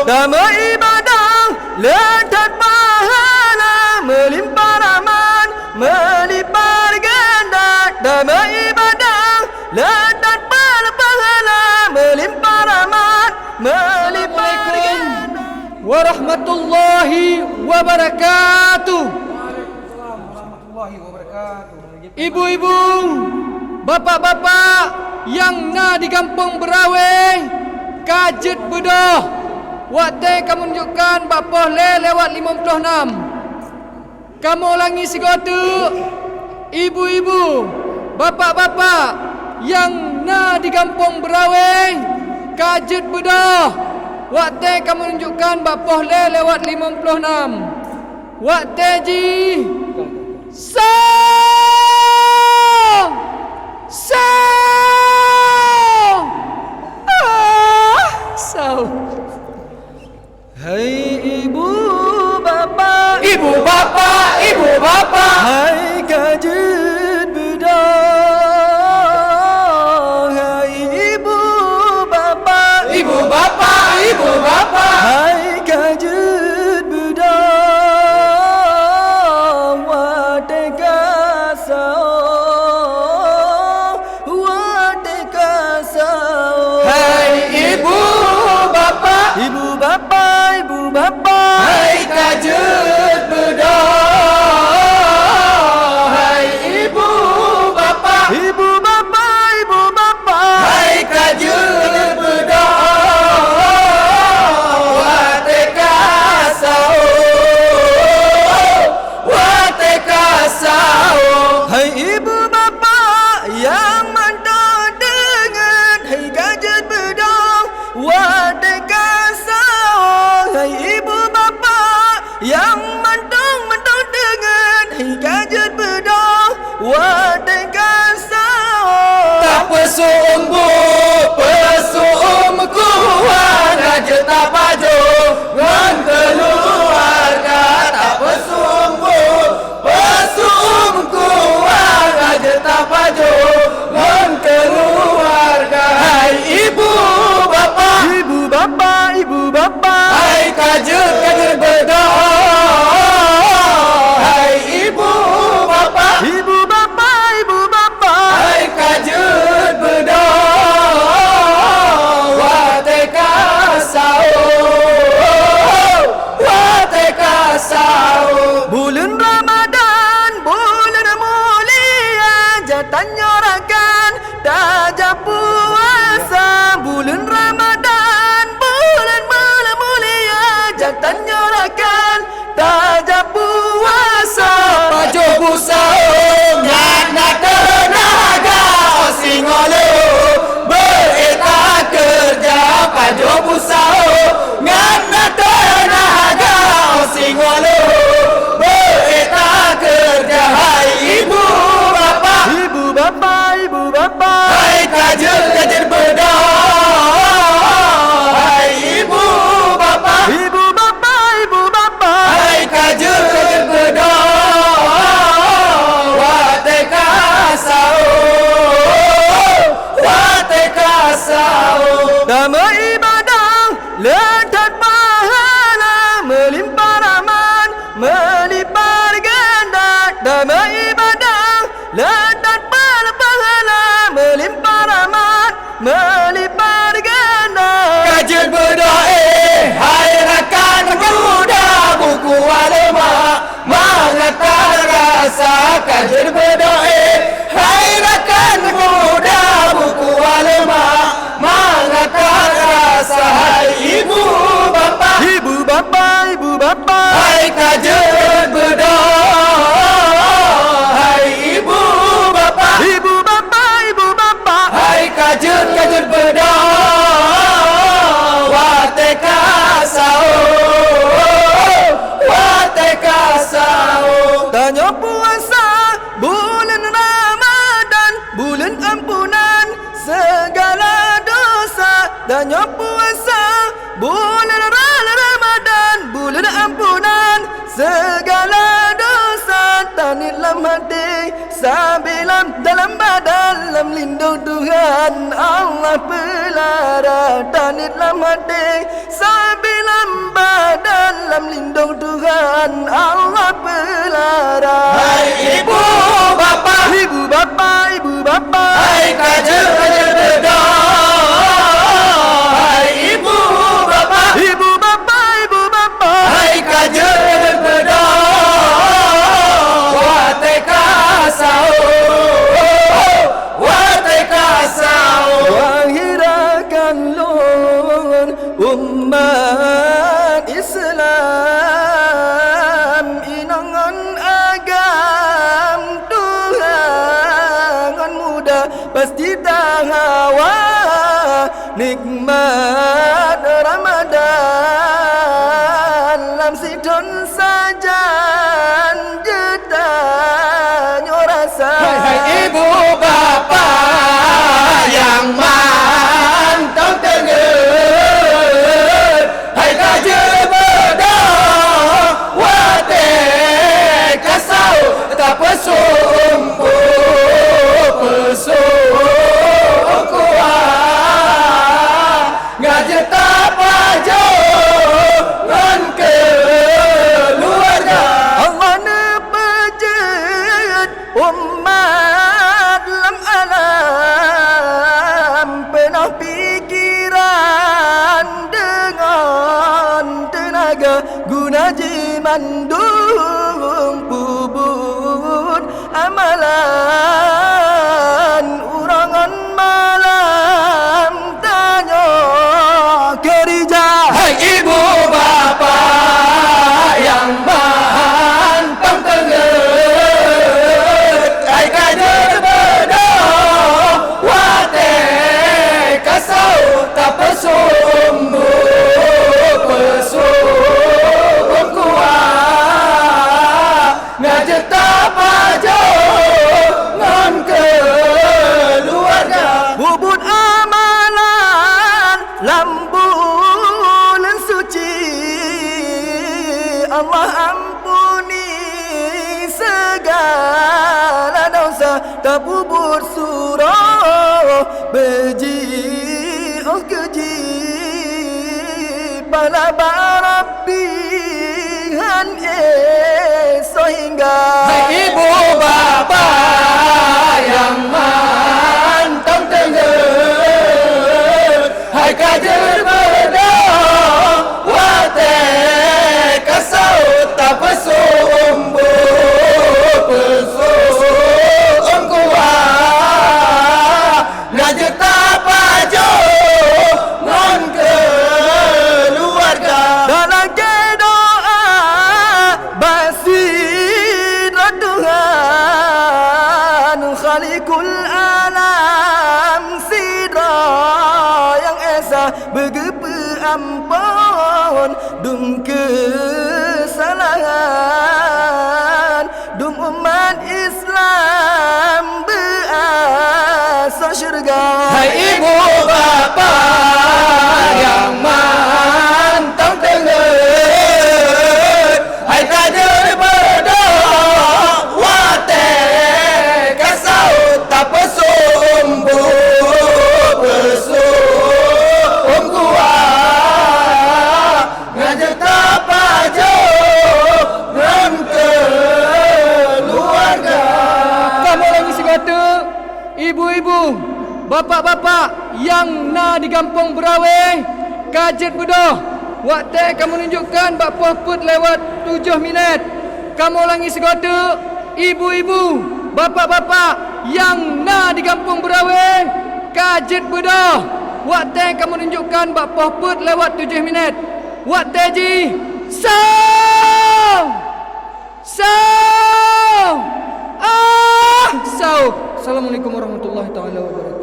damai ibadah lekat pahala melimpah rahmat melipat ganda. Damai ibadah lekat pahala melimpah rahmat melipat ganda. Warahmatullahi wabarakatuh. Ibu-ibu, bapak-bapak yang na di kampung Berawai, Kajet Bedah, waktu kamu menunjukkan bapah lewat 56. Kamu ulangi sigatu. Ibu-ibu, bapak-bapak yang na di kampung Berawai, Kajet Bedah, waktu kamu menunjukkan bapah lewat 56. Waktu ji Song! Hai ibu bapa, Ibu bapa, ibu bapa, hai Kajet Bedah. Hai ibu bapa, ibu bapa, ibu bapa, hai Kajet Bedah. Ibu bapa, ibu bapa, hai Kajet Bedah. Hai ibu bapa, ibu bapa, ibu bapa, hai Kajet Bedah. Wateka sao, wateka sao. hai ibu bapa yang mandor dengan hai Kajet Bedah. Wateka hai ibu bapa yang mandung dengan hai Kajet Bedah. Wateka tak pesumbu, pesumku raja tak baju ngan keluarga. Tak pesumbu, pesumku raja tak baju ngan keluarga. Hai ibu bapa, ibu bapa, ibu bapa, hai Kajet Bedah. Hai ibu bapa, ibu bapa, ibu bapa, hai Kajet Bedah. Wateka sao, wateka sao. bulan Ramadan, bulan mulia, jatan nyorakan tajam puasa. Bulan Ramadan, bulan mulia, jatan nyorakan tajam puasa. Pajo busau ngana tenaga osing oleh bereta kerja. Pajo busau ngana tenaga osing oleh bereta kerja. Hai ibu bapa, Ibu bapa, ibu bapa, hai Kajet Bedah. Hai ibu bapa, ibu bapa, ibu bapa, hai Kajet Bedah. Wateka sao, wateka sao. damai ibadah lekat pahala melimpah rahmat melipat ganda. Damai ibadah lekat pahala melimpah rahmat melipat ganda. Kajet Bedah, hai rakan muda buku alema mengatakan rasa. Kajet Bedah, hai rakan muda buku alema mengatakan rasa. Hai ibu bapa, Ibu bapa, ibu bapa, hai Kajet Bedah. Hai ibu bapa, ibu bapa, ibu bapa, hai Kajet Bedah. Wateka sao, wateka sao. tanya puasa bulan Ramadan, bulan ampunan segala dosa. Tanya puasa bulan Ramadan, bulan ampunan segala dosa. Tanitlah hati sabilam dalam dalam lindung Tuhan Allah pelara. Tanitlah hati sabilam umat Islam inangan agam Tuhan muda pasti tak hawa nikmat Ramadan lam sidon sajan jetanya rasa. Hai ibu bapa yang mantap tengen, hai kaje bedah wate kasau tak pesumpu pesum kuat ngaje tak pajo ngan keluarga. Allah nepejit umat lam alam penuh pikiran dengan tenaga guna jimandung bubut amalan urangan malam tanya kerja. Hai ibu bapa yang mantap tengen, hai kader bedah wate kasau tak pesumbu pesum kuat ngaje tak pajo ngan keluarga. Bubut amalan lambulan suci Allah ampuni segala dosa tak bubut surah beji oh keji bala barabbi han sehingga. Hai ibu bapa yang mantap tengen, hai kader bedah wate kasau tak pesumbu pesum kuat ngaje tak pajo ngan keluarga. Dalam doa basirah Tuhan Khalikul alam sidra yang esa begepe ampun dum kesalahan dum umat Islam berasa syurga. Hai ibu bapa yang mantap tengen, hai kader bedah wate kasau tak pesumbu pesum kuat ngaje tak pajo ngan keluarga. Kamu lagi segata ibu-ibu, bapak-bapak yang na di kampung Beraweh, kajet bedah. Waktu kamu tunjukkan bakpah put lewat 7 minit. Kamu ulangi segata ibu-ibu, bapak-bapak yang na di kampung Beraweh, kajet bedah. Waktu kamu tunjukkan bakpah put lewat 7 minit. Waktu ji saw saw. Assalamualaikum warahmatullahi taala wabarakatuh.